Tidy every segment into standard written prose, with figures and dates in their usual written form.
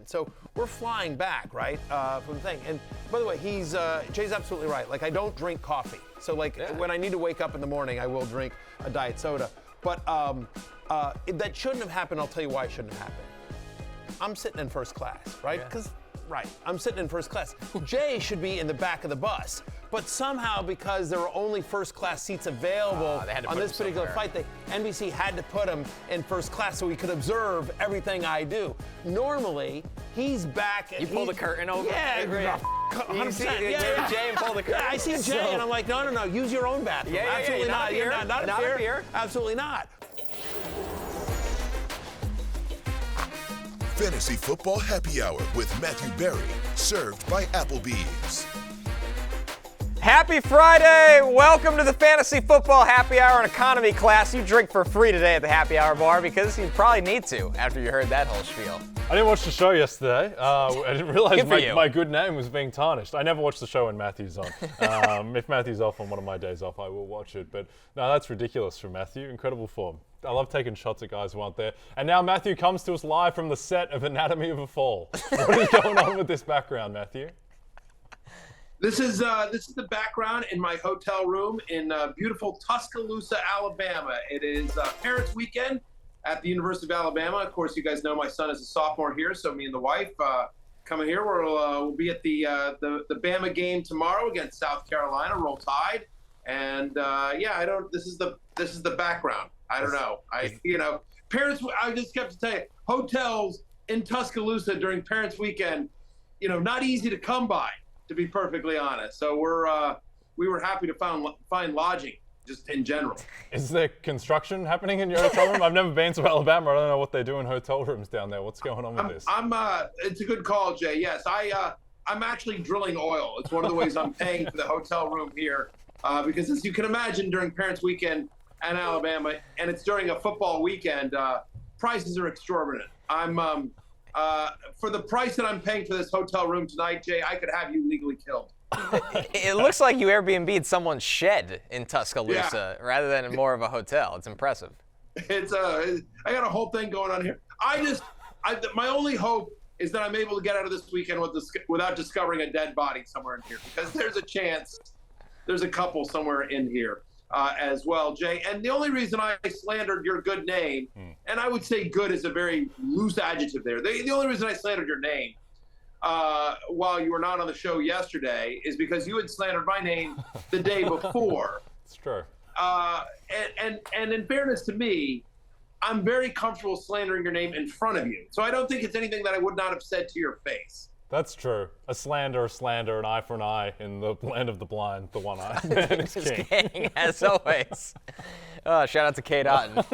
weekend. So we're flying back, right, from the thing. And by the way, Jay's absolutely right. Like, I don't drink coffee. So, when I need to wake up in the morning, I will drink a diet soda. But that shouldn't have happened. I'll tell you why it shouldn't have happened. I'm sitting in first class, right? I'm sitting in first class. Jay should be in the back of the bus. But somehow, because there were only first class seats available on this particular flight, NBC had to put him in first class so he could observe everything I do. Normally, he's back. You pull the curtain over? Yeah, 100%. Yeah. Jay and pull the curtain. Yeah, I see Jay, and I'm like, no, use your own bathroom. Absolutely not. You're not up here. Absolutely not. Fantasy Football Happy Hour with Matthew Berry, served by Applebee's. Happy Friday! Welcome to the Fantasy Football Happy Hour and Economy class. You drink for free today at the Happy Hour bar because you probably need to after you heard that whole spiel. I didn't watch the show yesterday. I didn't realize my good name was being tarnished. I never watch the show when Matthew's on. If Matthew's off on one of my days off, I will watch it. But no, that's ridiculous from Matthew. Incredible form. I love taking shots at guys who aren't there. And now Matthew comes to us live from the set of Anatomy of a Fall. What is going on with this background, Matthew? This is the background in my hotel room in beautiful Tuscaloosa, Alabama. It is Parents' Weekend at the University of Alabama. Of course, you guys know my son is a sophomore here, so me and the wife coming here. We'll be at the Bama game tomorrow against South Carolina. Roll Tide, and This is the background. I don't know. Parents. I just kept to tell you, hotels in Tuscaloosa during Parents' Weekend, not easy to come by, to be perfectly honest. So we were happy to find lodging just in general. Is there construction happening in your hotel room? I've never been to Alabama. I don't know what they do in hotel rooms down there. What's going on with this? It's a good call, Jay. Yes, I'm actually drilling oil. It's one of the ways I'm paying for the hotel room here because, as you can imagine, during Parents' Weekend in Alabama, and it's during a football weekend, prices are exorbitant. For the price that I'm paying for this hotel room tonight, Jay, I could have you legally killed. It looks like you Airbnb'd someone's shed in Tuscaloosa rather than more of a hotel. It's impressive. I got a whole thing going on here. My only hope is that I'm able to get out of this weekend without discovering a dead body somewhere in here, because there's a chance there's a couple somewhere in here as well, Jay. And the only reason I slandered your good name, and I would say good is a very loose adjective there. The only reason I slandered your name while you were not on the show yesterday is because you had slandered my name the day before. It's true. And in fairness to me, I'm very comfortable slandering your name in front of you. So I don't think it's anything that I would not have said to your face. That's true. A slander, an eye for an eye. In the land of the blind, the one eye man is king. As always. Shout out to Kate Otten.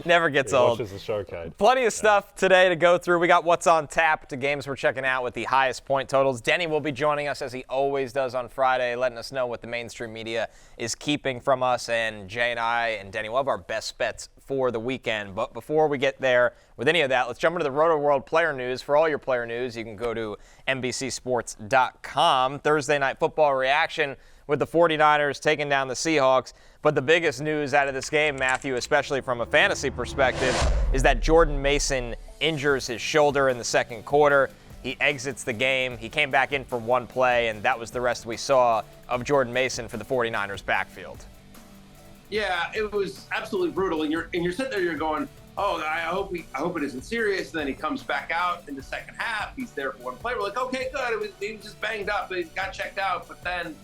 Never gets old. Watches the show, Kate. Plenty of stuff today to go through. We got what's on tap, the games we're checking out with the highest point totals. Denny will be joining us as he always does on Friday, letting us know what the mainstream media is keeping from us. And Jay and I and Denny will have our best bets for the weekend. But before we get there with any of that, let's jump into the Roto World player news. For all your player news, you can go to NBCSports.com. Thursday Night Football reaction with the 49ers taking down the Seahawks. But the biggest news out of this game, Matthew, especially from a fantasy perspective, is that Jordan Mason injures his shoulder in the second quarter. He exits the game. He came back in for one play, and that was the rest we saw of Jordan Mason for the 49ers backfield. Yeah, it was absolutely brutal. And you're sitting there, you're going, oh, I hope it isn't serious. And then he comes back out in the second half. He's there for one play. We're like, okay, good. He was just banged up. He got checked out. But then,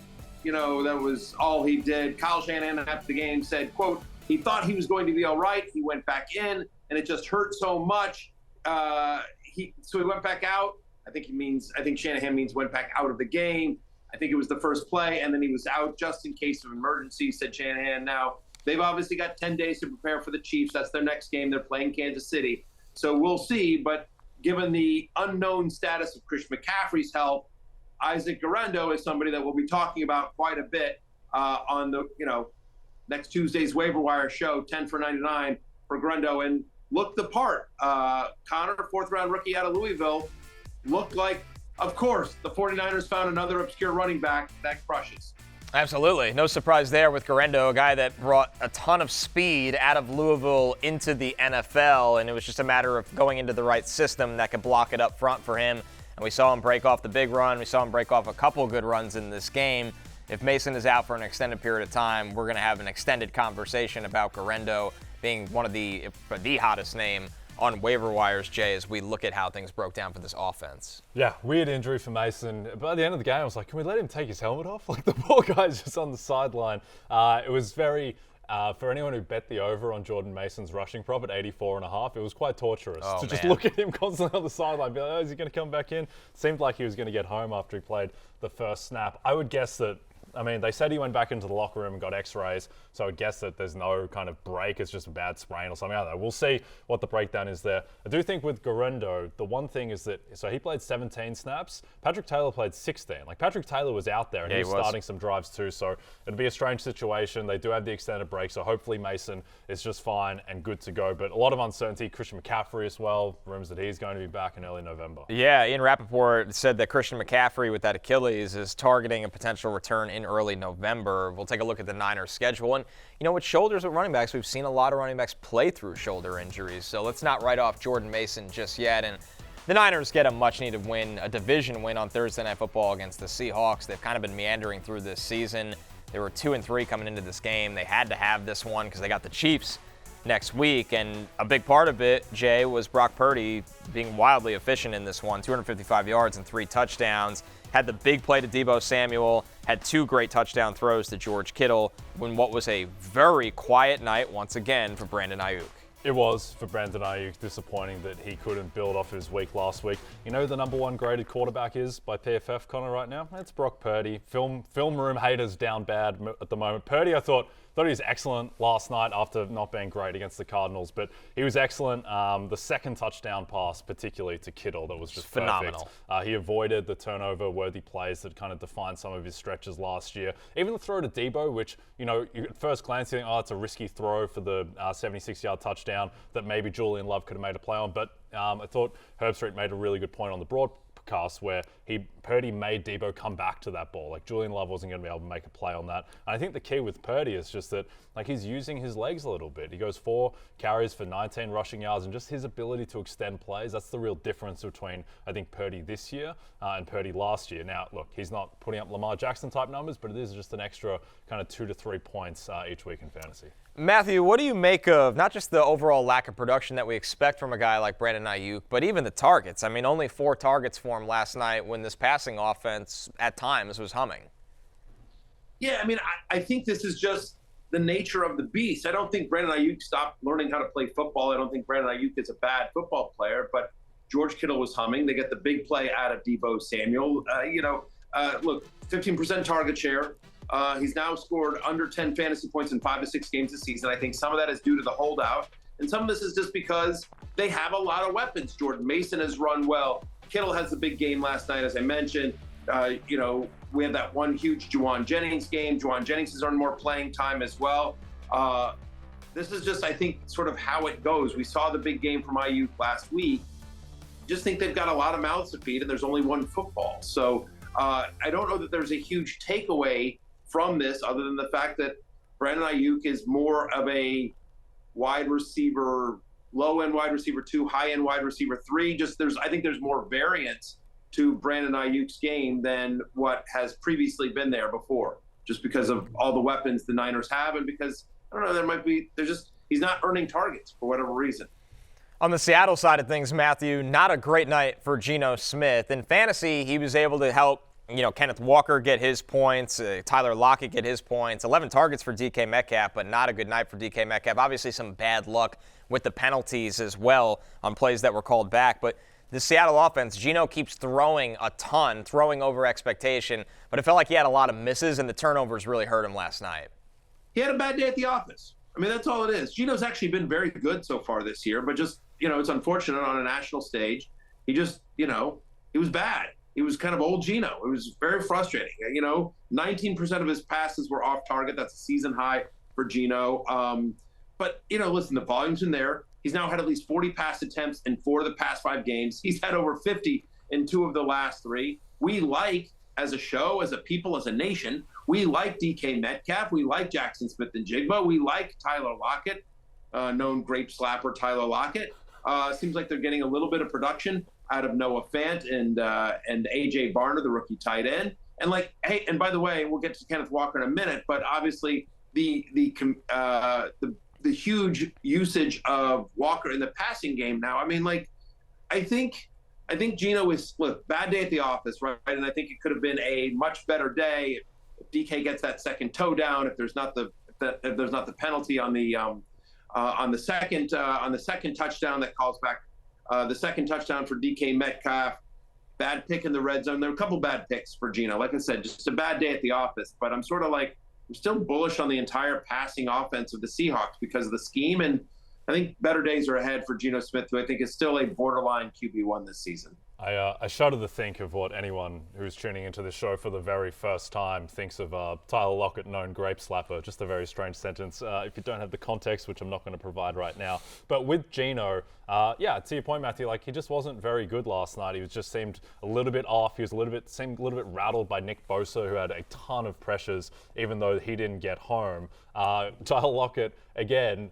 that was all he did. Kyle Shanahan after the game said, quote, he thought he was going to be all right. He went back in, and it just hurt so much. So he went back out. I think Shanahan means went back out of the game. I think it was the first play, and then he was out just in case of emergency, said Shanahan. Now, they've obviously got 10 days to prepare for the Chiefs. That's their next game. They're playing Kansas City. So we'll see. But given the unknown status of Christian McCaffrey's health, Isaac Guerrero is somebody that we'll be talking about quite a bit on the next Tuesday's waiver wire show, 10 for 99 for Guerrero, and looked the part. Connor, fourth-round rookie out of Louisville, looked like, of course, the 49ers found another obscure running back that crushes. Absolutely. No surprise there with Guerendo, a guy that brought a ton of speed out of Louisville into the NFL, and it was just a matter of going into the right system that could block it up front for him. And we saw him break off the big run. We saw him break off a couple good runs in this game. If Mason is out for an extended period of time, we're going to have an extended conversation about Guerendo being one of the hottest name on waiver wires, Jay, as we look at how things broke down for this offense. Yeah, weird injury for Mason. By the end of the game, I was like, can we let him take his helmet off? Like, the poor guy's just on the sideline. It was very, for anyone who bet the over on Jordan Mason's rushing prop at 84.5, it was quite torturous to just look at him constantly on the sideline, be like, oh, is he going to come back in? Seemed like he was going to get home after he played the first snap. I would guess that, I mean, they said he went back into the locker room and got x-rays, so I guess that there's no kind of break. It's just a bad sprain or something. I don't know. We'll see what the breakdown is there. I do think with Guerendo, the one thing is that, so he played 17 snaps. Patrick Taylor played 16. Like, Patrick Taylor was out there, and he was starting some drives too, so it'd be a strange situation. They do have the extended break, so hopefully Mason is just fine and good to go. But a lot of uncertainty. Christian McCaffrey as well. Rumors that he's going to be back in early November. Yeah, Ian Rappaport said that Christian McCaffrey with that Achilles is targeting a potential return in early November. We'll take a look at the Niners schedule. And, you know, with shoulders with running backs, we've seen a lot of running backs play through shoulder injuries. So let's not write off Jordan Mason just yet. And the Niners get a much-needed win, a division win on Thursday Night Football against the Seahawks. They've kind of been meandering through this season. They were 2-3 coming into this game. They had to have this one because they got the Chiefs next week. And a big part of it, Jay, was Brock Purdy being wildly efficient in this one. 255 yards and 3 touchdowns. Had the big play to Deebo Samuel, had 2 great touchdown throws to George Kittle when what was a very quiet night once again for Brandon Ayuk. It was for Brandon Ayuk. Disappointing that he couldn't build off his week last week. You know who the number 1 graded quarterback is by PFF, Connor, right now? It's Brock Purdy. Film room haters down bad at the moment. Purdy, I thought he was excellent last night after not being great against the Cardinals, but he was excellent. The second touchdown pass, particularly to Kittle, that was just phenomenal. Perfect. He avoided the turnover-worthy plays that kind of defined some of his stretches last year. Even the throw to Deebo, which, you know, you at first glance you think, oh, it's a risky throw for the 76-yard touchdown that maybe Julian Love could have made a play on, but I thought Herb Street made a really good point on the broadcast where Purdy made Deebo come back to that ball. Like, Julian Love wasn't going to be able to make a play on that. And I think the key with Purdy is just that, like, he's using his legs a little bit. He goes 4 carries for 19 rushing yards, and just his ability to extend plays, that's the real difference between, I think, Purdy this year and Purdy last year. Now, look, he's not putting up Lamar Jackson type numbers, but it is just an extra kind of 2 to 3 points each week in fantasy. Matthew, what do you make of not just the overall lack of production that we expect from a guy like Brandon Ayuk, but even the targets? I mean, only 4 targets for him last night when this passing offense at times was humming. Yeah, I mean, I think this is just the nature of the beast. I don't think Brandon Ayuk stopped learning how to play football. I don't think Brandon Ayuk is a bad football player, but George Kittle was humming. They get the big play out of Deebo Samuel. Look, 15% target share. He's now scored under 10 fantasy points in 5 to 6 games this season. I think some of that is due to the holdout, and some of this is just because they have a lot of weapons. Jordan Mason has run well. Kittle has the big game last night, as I mentioned. We had that one huge Juwan Jennings game. Juwan Jennings has earned more playing time as well. This is just, I think, sort of how it goes. We saw the big game from Ayuk last week. Just think they've got a lot of mouths to feed, and there's only one football. So I don't know that there's a huge takeaway from this other than the fact that Brandon Ayuk is more of a wide receiver, low-end wide receiver 2, high-end wide receiver 3. I think there's more variance to Brandon Ayuk's game than what has previously been there before, just because of all the weapons the Niners have, and because, I don't know, he's not earning targets for whatever reason. On the Seattle side of things, Matthew, not a great night for Geno Smith. In fantasy, he was able to help Kenneth Walker get his points, Tyler Lockett get his points. 11 targets for DK Metcalf, but not a good night for DK Metcalf. Obviously some bad luck with the penalties as well on plays that were called back. But the Seattle offense, Geno keeps throwing a ton, throwing over expectation, but it felt like he had a lot of misses, and the turnovers really hurt him last night. He had a bad day at the office. I mean, that's all it is. Geno's actually been very good so far this year, but just, it's unfortunate on a national stage. He just, he was bad. He was kind of old Geno. It was very frustrating. 19% of his passes were off target. That's a season high for Geno. But, listen, the volume's in there. He's now had at least 40 pass attempts in 4 of the past 5 games. He's had over 50 in 2 of the last 3. We as a show, as a people, as a nation, We like DK Metcalf. We like Jackson Smith and Jigba. We like Tyler Lockett, known grape slapper Tyler Lockett. Seems like they're getting a little bit of production out of Noah Fant and AJ Barner, the rookie tight end. And hey, and by the way, we'll get to Kenneth Walker in a minute, but obviously the huge usage of Walker in the passing game now. I mean, I think Geno is bad day at the office, right? And I think it could have been a much better day if DK gets that second toe down, if there's not the penalty on the second touchdown that calls back the second touchdown for DK Metcalf. Bad pick in the red zone. There were a couple bad picks for Geno. Like I said, just a bad day at the office. But I'm still bullish on the entire passing offense of the Seahawks because of the scheme. And I think better days are ahead for Geno Smith, who I think is still a borderline QB1 this season. I shudder to think of what anyone who's tuning into this show for the very first time thinks of Tyler Lockett, known grape slapper. Just a very strange sentence if you don't have the context, which I'm not going to provide right now. But with Geno, to your point, Matthew, he just wasn't very good last night. He just seemed a little bit off. He was seemed a little bit rattled by Nick Bosa, who had a ton of pressures, even though he didn't get home. Tyler Lockett, again,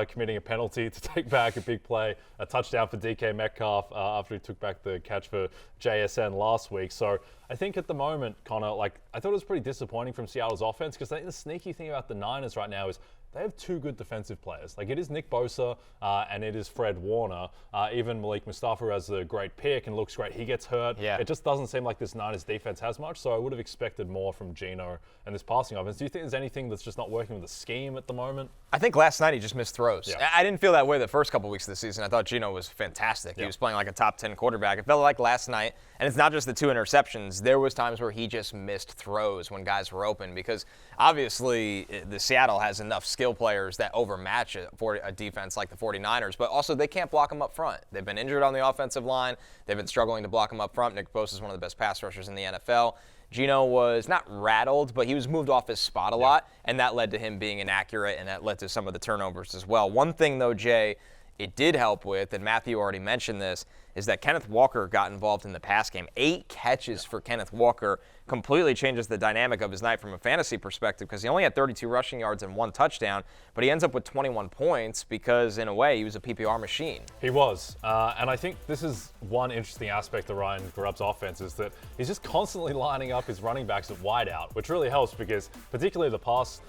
committing a penalty to take back a big play, a touchdown for DK Metcalf after he took back the catch for JSN last week. So I think at the moment, Connor, I thought it was pretty disappointing from Seattle's offense because I think the sneaky thing about the Niners right now is they have two good defensive players. It is Nick Bosa and it is Fred Warner. Even Malik Mustafa has a great pick and looks great. He gets hurt. Yeah. It just doesn't seem like this Niners defense has much, so I would have expected more from Geno and this passing offense. Do you think there's anything that's just not working with the scheme at the moment? I think last night he just missed throws. Yeah. I didn't feel that way the first couple weeks of the season. I thought Geno was fantastic. Yeah. He was playing like a top 10 quarterback. It felt like last night, and it's not just the 2 interceptions. There was times where he just missed throws when guys were open because obviously the Seattle has enough skill players that overmatch it for a defense like the 49ers, but also they can't block him up front. They've been injured on the offensive line. They've been struggling to block him up front. Nick Bosa is one of the best pass rushers in the NFL. Geno was not rattled, but he was moved off his spot a lot, and that led to him being inaccurate, and that led to some of the turnovers as well. One thing, though, Jay, it did help with, and Matthew already mentioned this, is that Kenneth Walker got involved in the pass game. 8 catches for Kenneth Walker completely changes the dynamic of his night from a fantasy perspective because he only had 32 rushing yards and 1 touchdown, but he ends up with 21 points because, in a way, he was a PPR machine. He was. And I think this is one interesting aspect of Ryan Grubb's offense is that he's just constantly lining up his running backs at wideout, which really helps because particularly the past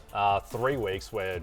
3 weeks where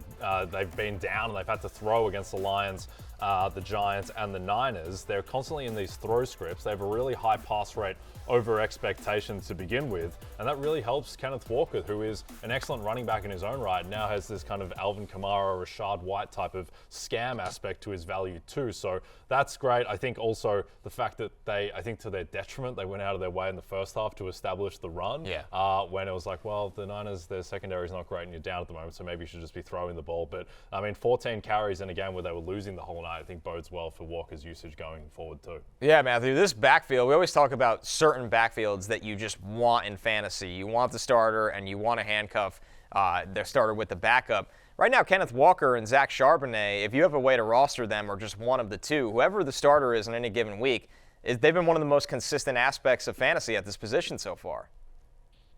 they've been down and they've had to throw against the Lions, the Giants, and the Niners, they're constantly in these throw scripts. They have a really high pass rate over expectations to begin with, and that really helps Kenneth Walker, who is an excellent running back in his own right, now has this kind of Alvin Kamara, Rashad White type of scam aspect to his value too. So that's great. I think also the fact that I think to their detriment, they went out of their way in the first half to establish the run. Yeah. When it was the Niners, their secondary is not great and you're down at the moment, so maybe you should just be throwing the ball. But 14 carries in a game where they were losing the whole night, I think bodes well for Walker's usage going forward too. Yeah, Matthew, this backfield, we always talk about certain backfields that you just want in fantasy. You want the starter and you want to handcuff their starter with the backup. Right now, Kenneth Walker and Zach Charbonnet, if you have a way to roster them or just one of the two, whoever the starter is in any given week, they've been one of the most consistent aspects of fantasy at this position so far.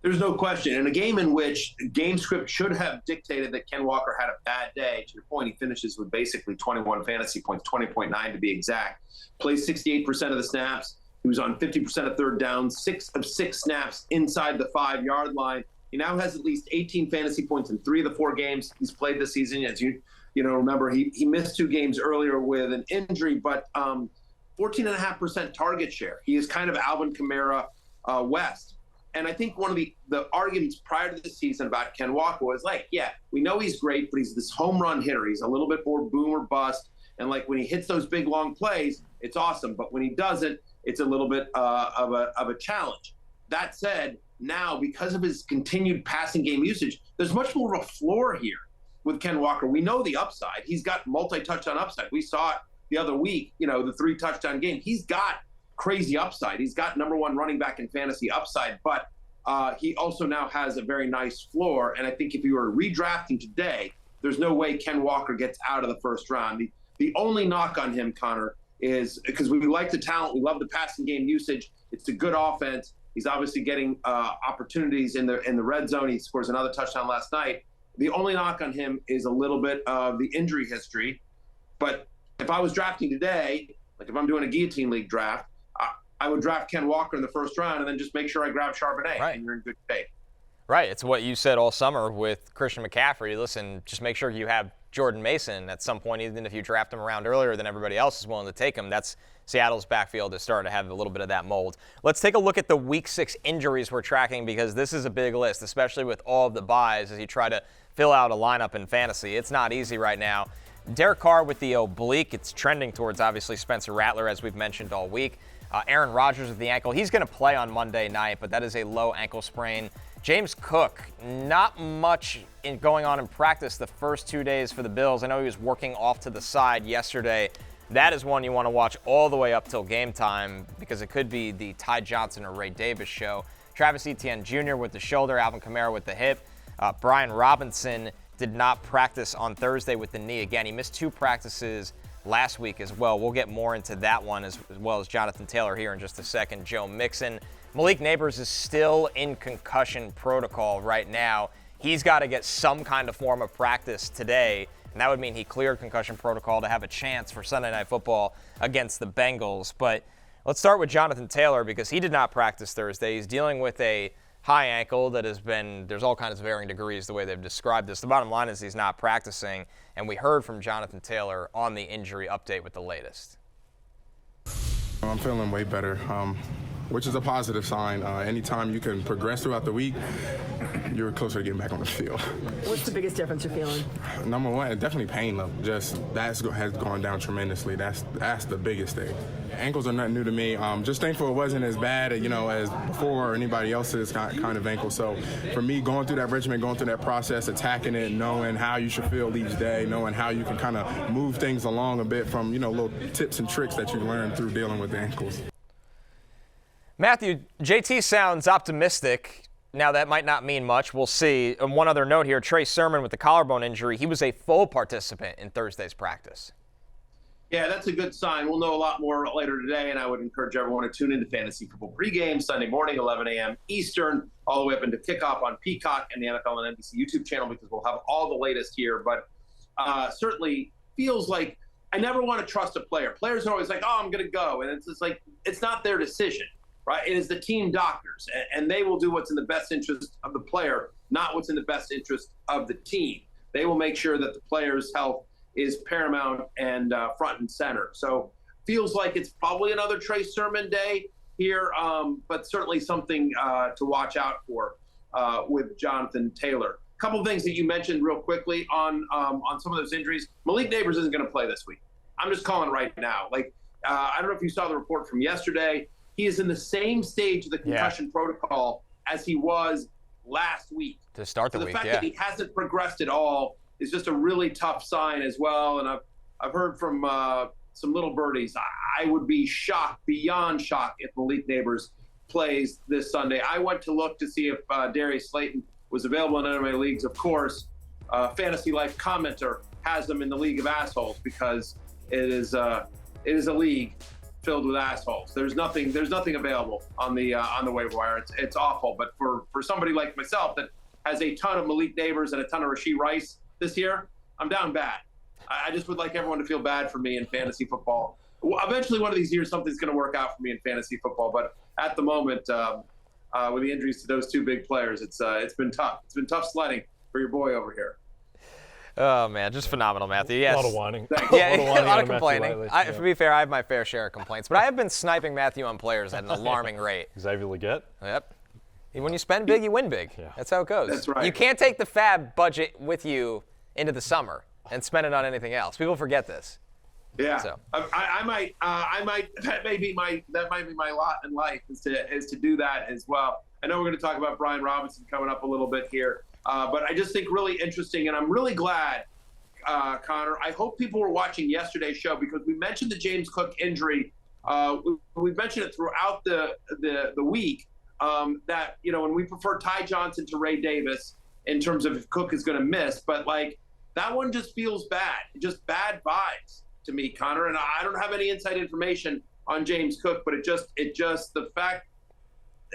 There's no question. In a game in which game script should have dictated that Ken Walker had a bad day, to your point, he finishes with basically 21 fantasy points, 20.9 to be exact, plays 68% of the snaps. He was on 50% of third down, 6 of 6 snaps inside the 5-yard line. He now has at least 18 fantasy points in 3 of the 4 games he's played this season. As you remember, he missed 2 games earlier with an injury, but 14.5% target share. He is kind of Alvin Kamara West. And I think one of the arguments prior to the season about Ken Walker was we know he's great, but he's this home run hitter. He's a little bit more boom or bust. And when he hits those big long plays, it's awesome. But when he doesn't, it's a little bit of a challenge. That said, now because of his continued passing game usage, there's much more of a floor here with Ken Walker. We know the upside. He's got multi-touchdown upside. We saw it the other week, the 3-touchdown game. He's got crazy upside. He's got number 1 running back in fantasy upside, but he also now has a very nice floor. And I think if you were redrafting today, there's no way Ken Walker gets out of the first round. The only knock on him, Connor, is because we like the talent, we love the passing game usage. It's a good offense. He's obviously getting opportunities in the red zone. He scores another touchdown last night. The only knock on him is a little bit of the injury history. But if I was drafting today, like if I'm doing a guillotine league draft, I would draft Ken Walker in the first round and then just make sure I grab Charbonnet, and you're in good shape. Right. It's what you said all summer with Christian McCaffrey. Listen, just make sure you have Jordan Mason at some point, even if you draft him around earlier than everybody else is willing to take him. That's Seattle's backfield is starting to have a little bit of that mold. Let's take a look at the Week 6 injuries we're tracking, because this is a big list, especially with all of the buys as you try to fill out a lineup in fantasy. It's not easy right now. Derek Carr with the oblique. It's trending towards, obviously, Spencer Rattler, as we've mentioned all week. Aaron Rodgers with the ankle. He's going to play on Monday night, but that is a low ankle sprain. James Cook, not much going on in practice the first 2 days for the Bills. I know he was working off to the side yesterday. That is one you want to watch all the way up till game time, because it could be the Ty Johnson or Ray Davis show. Travis Etienne Jr. with the shoulder, Alvin Kamara with the hip. Brian Robinson did not practice on Thursday with the knee. Again, he missed 2 practices last week as well. We'll get more into that one as well as Jonathan Taylor here in just a second. Joe Mixon. Malik Nabers is still in concussion protocol right now. He's got to get some kind of form of practice today, and that would mean he cleared concussion protocol to have a chance for Sunday Night Football against the Bengals. But let's start with Jonathan Taylor, because he did not practice Thursday. He's dealing with a high ankle that has been, there's all kinds of varying degrees the way they've described this. The bottom line is he's not practicing, and we heard from Jonathan Taylor on the injury update with the latest. I'm feeling way better, which is a positive sign. Anytime you can progress throughout the week, you're closer to getting back on the field. What's the biggest difference you're feeling? Number one, definitely pain level. Just has gone down tremendously. That's the biggest thing. Ankles are nothing new to me. Just thankful it wasn't as bad, as before or anybody else's kind of ankle. So for me, going through that regimen, going through that process, attacking it, knowing how you should feel each day, knowing how you can kind of move things along a bit from, little tips and tricks that you learn through dealing with the ankles. Matthew, JT sounds optimistic. Now, that might not mean much. We'll see. And one other note here, Trey Sermon with the collarbone injury, he was a full participant in Thursday's practice. Yeah, that's a good sign. We'll know a lot more later today, and I would encourage everyone to tune into Fantasy Football Pregame Sunday morning, 11 a.m. Eastern, all the way up into kickoff on Peacock and the NFL and NBC YouTube channel, because we'll have all the latest here. But certainly feels like I never want to trust a player. Players are always like, oh, I'm going to go. And it's just like, it's not their decision. Right? It is the team doctors, and they will do what's in the best interest of the player, not what's in the best interest of the team. They will make sure that the player's health is paramount and front and center. So feels like it's probably another Trey Sermon day here, but certainly something to watch out for with Jonathan Taylor. A couple of things that you mentioned real quickly on some of those injuries. Malik Nabers isn't going to play this week. I'm just calling right now. I don't know if you saw the report from yesterday. He is in the same stage of the concussion protocol as he was last week. To start the week, the fact that he hasn't progressed at all is just a really tough sign as well. And I've heard from some little birdies. I would be shocked, beyond shocked, if Malik Nabers plays this Sunday. I went to look to see if Darius Slayton was available in any of my leagues. Of course, Fantasy Life commenter has them in the League of Assholes, because it is a league filled with assholes. There's nothing available on the waiver wire. It's awful. But for somebody like myself that has a ton of Malik Nabers and a ton of Rashee Rice this year, I'm down bad. I just would like everyone to feel bad for me in fantasy football. Eventually, one of these years, something's going to work out for me in fantasy football. But at the moment, with the injuries to those 2 big players, it's been tough. It's been tough sledding for your boy over here. Oh, man, just phenomenal, Matthew. Yes. A lot of whining. Yeah, a lot of complaining. To be fair, I have my fair share of complaints. But I have been sniping Matthew on players at an alarming rate. Xavier Legette? Yep. When you spend big, you win big. Yeah. That's how it goes. That's right. You can't take the fab budget with you into the summer and spend it on anything else. People forget this. Yeah. So. I might. That might be my lot in life is to do that as well. I know we're going to talk about Brian Robinson coming up a little bit here. But I just think really interesting, and I'm really glad, Connor. I hope people were watching yesterday's show, because we mentioned the James Cook injury. We've mentioned it throughout the week, that, when we prefer Ty Johnson to Ray Davis in terms of if Cook is going to miss. But, that one just feels bad. Just bad vibes to me, Connor. And I don't have any inside information on James Cook, but it just the fact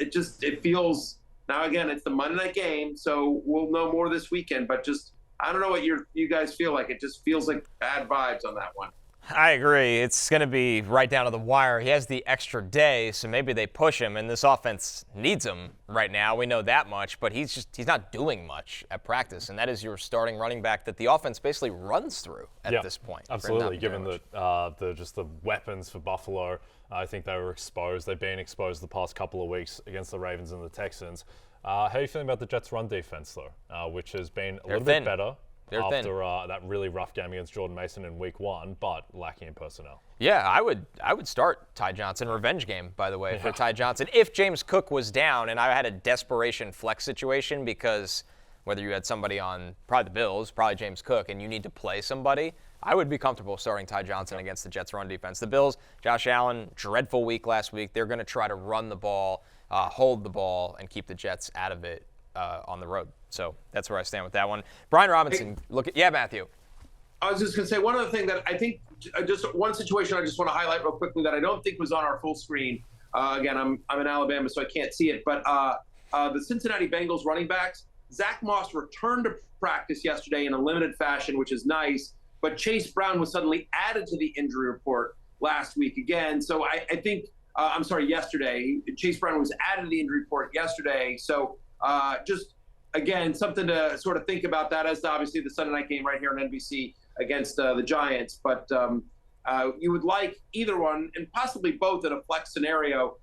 it feels, now again, it's the Monday night game, so we'll know more this weekend, but just, I don't know what you guys feel like. It just feels like bad vibes on that one. I agree. It's going to be right down to the wire. He has the extra day, so maybe they push him, and this offense needs him right now. We know that much, but he's not doing much at practice, and that is your starting running back that the offense basically runs through at this point. Absolutely, given the weapons for Buffalo. I think they were exposed. They've been exposed the past couple of weeks against the Ravens and the Texans. How are you feeling about the Jets' run defense, though, which has been a little bit better after that really rough game against Jordan Mason in Week 1, but lacking in personnel? Yeah, I would start Ty Johnson. Revenge game, by the way, for Ty Johnson. If James Cook was down and I had a desperation flex situation because whether you had somebody on probably the Bills, probably James Cook, and you need to play somebody, I would be comfortable starting Ty Johnson against the Jets' run defense. The Bills, Josh Allen, dreadful week last week. They're going to try to run the ball, hold the ball, and keep the Jets out of it on the road. So that's where I stand with that one. Brian Robinson, Matthew. I was just going to say one other thing that I think, just one situation I just want to highlight real quickly that I don't think was on our full screen. Again, I'm in Alabama, so I can't see it. But the Cincinnati Bengals running backs, Zach Moss returned to practice yesterday in a limited fashion, which is nice. But Chase Brown was suddenly added to the injury report last week again. So I think, yesterday. Chase Brown was added to the injury report yesterday. So just, again, something to sort of think about that as obviously the Sunday night game right here on NBC against the Giants. But you would like either one and possibly both in a flex scenario,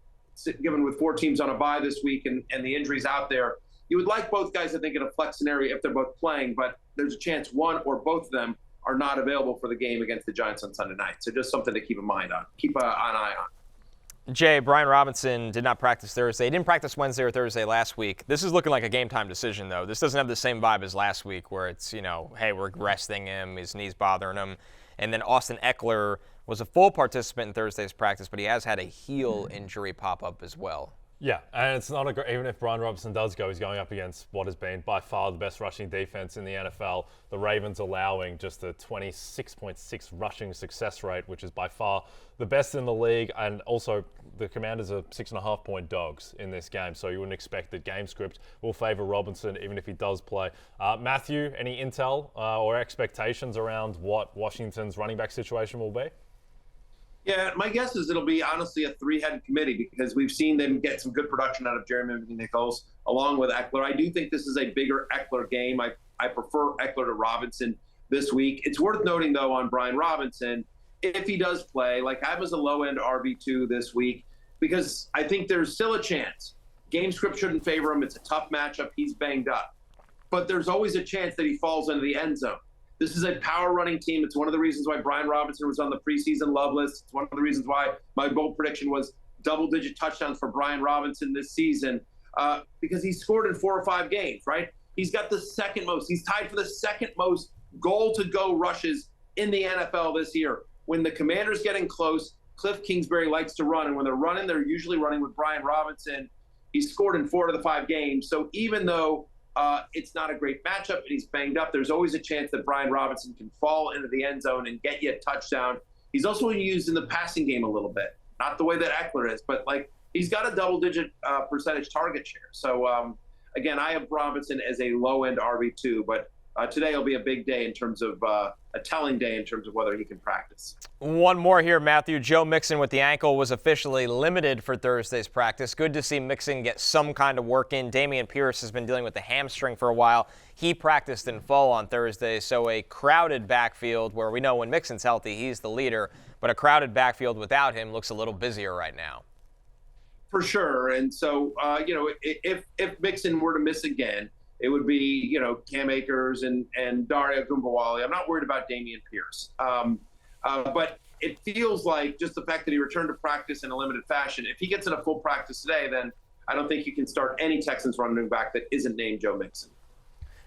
given with 4 teams on a bye this week and the injuries out there. You would like both guys, I think, in a flex scenario if they're both playing, but there's a chance one or both of them are not available for the game against the Giants on Sunday night. So just something to keep an eye on. Jay, Brian Robinson did not practice Thursday. He didn't practice Wednesday or Thursday last week. This is looking like a game-time decision, though. This doesn't have the same vibe as last week where it's, hey, we're resting him, his knee's bothering him. And then Austin Eckler was a full participant in Thursday's practice, but he has had a heel injury pop up as well. Yeah, and it's not even if Brian Robinson does go, he's going up against what has been by far the best rushing defense in the NFL. The Ravens allowing just a 26.6 rushing success rate, which is by far the best in the league. And also, the Commanders are 6.5-point dogs in this game, so you wouldn't expect that game script will favor Robinson, even if he does play. Matthew, any intel or expectations around what Washington's running back situation will be? Yeah, my guess is it'll be honestly a 3-headed committee because we've seen them get some good production out of Jeremy McNichols along with Eckler. I do think this is a bigger Eckler game. I prefer Eckler to Robinson this week. It's worth noting, though, on Brian Robinson, if he does play, like I was a low-end RB2 this week because I think there's still a chance. Game script shouldn't favor him. It's a tough matchup. He's banged up. But there's always a chance that he falls into the end zone. This is a power running team. It's one of the reasons why Brian Robinson was on the preseason love list. It's one of the reasons why my bold prediction was double-digit touchdowns for Brian Robinson this season because he scored in 4 or 5 games, right? He's got the second most. He's tied for the second most goal-to-go rushes in the NFL this year. When the Commanders getting close, Cliff Kingsbury likes to run. And when they're running, they're usually running with Brian Robinson. He's scored in 4 of the 5 games. So even though it's not a great matchup and he's banged up, there's always a chance that Brian Robinson can fall into the end zone and get you a touchdown. He's also used in the passing game a little bit. Not the way that Eckler is, but he's got a double-digit percentage target share. So, again, I have Robinson as a low-end RB2, but today will be a big day in terms of a telling day in terms of whether he can practice. One more here, Matthew. Joe Mixon with the ankle was officially limited for Thursday's practice. Good to see Mixon get some kind of work in. Dameon Pierce has been dealing with the hamstring for a while. He practiced in full on Thursday, so a crowded backfield where we know when Mixon's healthy, he's the leader, but a crowded backfield without him looks a little busier right now. For sure. And so, if Mixon were to miss again, it would be, Cam Akers and Dario Gumbawali. I'm not worried about Dameon Pierce. But it feels like just the fact that he returned to practice in a limited fashion, if he gets in a full practice today, then I don't think you can start any Texans running back that isn't named Joe Mixon.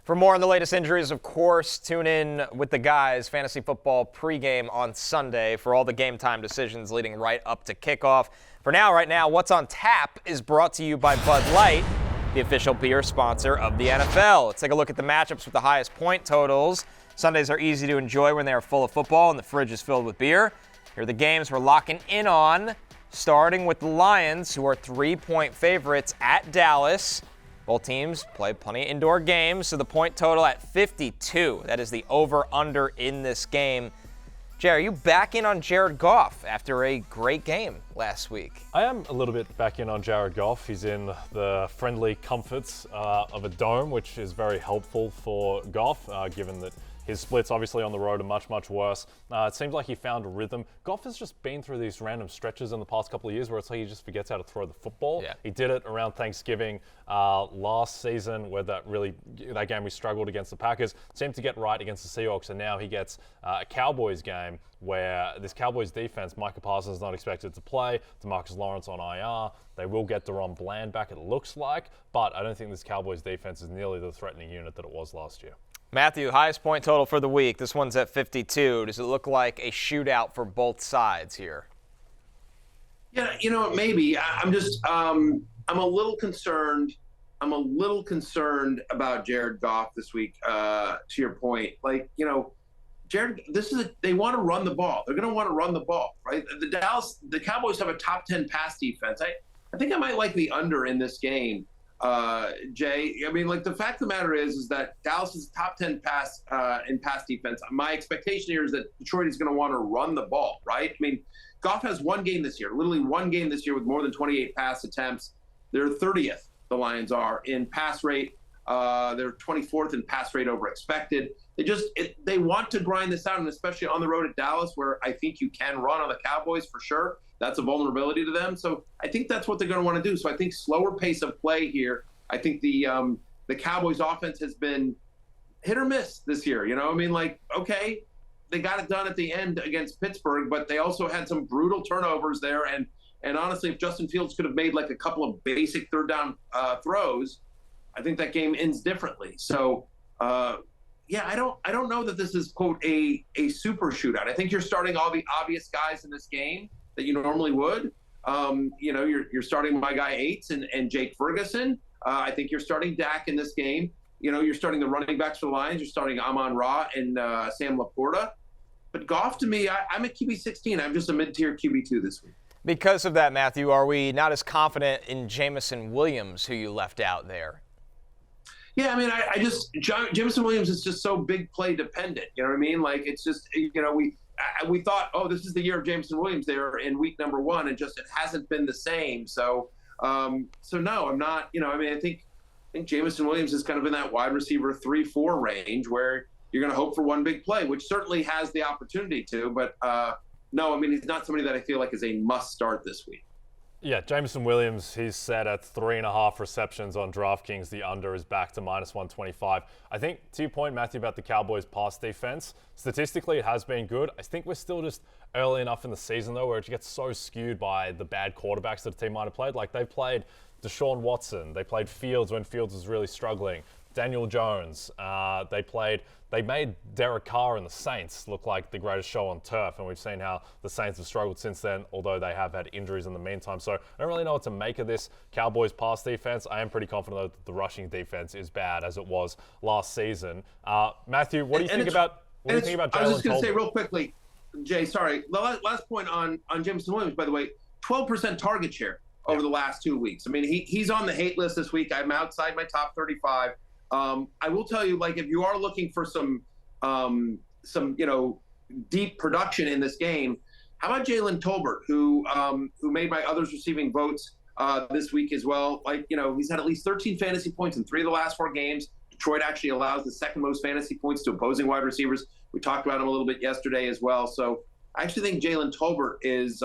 For more on the latest injuries, of course, tune in with the guys, Fantasy Football pregame on Sunday for all the game time decisions leading right up to kickoff. For now, right now, What's on Tap is brought to you by Bud Light, the official beer sponsor of the NFL. Let's take a look at the matchups with the highest point totals. Sundays are easy to enjoy when they are full of football and the fridge is filled with beer. Here are the games we're locking in on starting with the Lions, who are 3-point favorites at Dallas. Both teams play plenty of indoor games, so the point total at 52. That is the over-under in this game. Jay, are you back in on Jared Goff after a great game last week? I am a little bit back in on Jared Goff. He's in the friendly comforts of a dome, which is very helpful for Goff, given that his splits, obviously, on the road are much, much worse. It seems like he found a rhythm. Goff has just been through these random stretches in the past couple of years where it's like he just forgets how to throw the football. Yeah. He did it around Thanksgiving last season, where that game we struggled against the Packers. Seemed to get right against the Seahawks, and now he gets a Cowboys game where this Cowboys defense, Micah Parsons is not expected to play, DeMarcus Lawrence on IR. They will get Deron Bland back, it looks like, but I don't think this Cowboys defense is nearly the threatening unit that it was last year. Matthew, highest point total for the week. This one's at 52. Does it look like a shootout for both sides here? Yeah, maybe. I'm just I'm a little concerned. I'm a little concerned about Jared Goff this week. To your point, Jared, they want to run the ball. They're going to want to run the ball, right? The Cowboys have a top 10 pass defense. I think I might like the under in this game. Jay, the fact of the matter is that Dallas is top 10 pass defense. My expectation here is that Detroit is going to want to run the ball, right? Goff has one game this year, literally one game this year with more than 28 pass attempts. They're 30th, the Lions are, in pass rate. They're 24th in pass rate over expected. They want to grind this out, and especially on the road at Dallas, where I think you can run on the Cowboys for sure. That's a vulnerability to them. So I think that's what they're going to want to do. So I think slower pace of play here. I think the Cowboys offense has been hit or miss this year. Okay, they got it done at the end against Pittsburgh, but they also had some brutal turnovers there. And honestly, if Justin Fields could have made a couple of basic third down throws, I think that game ends differently. So I don't know that this is, quote, a super shootout. I think you're starting all the obvious guys in this game that you normally would. You're starting my guy Ertz and Jake Ferguson. I think you're starting Dak in this game. You're starting the running backs for the Lions. You're starting Amon-Ra and Sam Laporta. But Goff, to me, I'm at QB 16. I'm just a mid-tier QB2 this week. Because of that, Matthew, are we not as confident in Jameson Williams, who you left out there? Yeah, Jameson Williams is just so big play dependent. You know what I mean? It's just, we thought, this is the year of Jameson Williams there in week number 1, and just it hasn't been the same. So no, I'm not. I think Jameson Williams is kind of in that wide receiver 3-4 range where you're going to hope for one big play, which certainly has the opportunity to. But no, he's not somebody that I feel like is a must start this week. Yeah, Jameson Williams, he's set at 3.5 receptions on DraftKings. The under is back to -125. I think, to your point, Matthew, about the Cowboys' pass defense, statistically it has been good. I think we're still just early enough in the season, though, where it gets so skewed by the bad quarterbacks that the team might have played. They've played Deshaun Watson. They played Fields when Fields was really struggling. Daniel Jones. They made Derek Carr and the Saints look like the greatest show on turf, and we've seen how the Saints have struggled since then, although they have had injuries in the meantime. So I don't really know what to make of this Cowboys pass defense. I am pretty confident, though, that the rushing defense is bad, as it was last season. Matthew, what do you think about Jalen Tolbert? I was just going to say real quickly, Jay, sorry, the last point on Jameson Williams, by the way, 12% target share over the last 2 weeks. He's on the hate list this week. I'm outside my top 35. I will tell you, if you are looking for some deep production in this game, how about Jalen Tolbert, who made my others receiving votes this week as well? He's had at least 13 fantasy points in 3 of the last 4 games. Detroit actually allows the second most fantasy points to opposing wide receivers. We talked about him a little bit yesterday as well. So I actually think Jalen Tolbert is,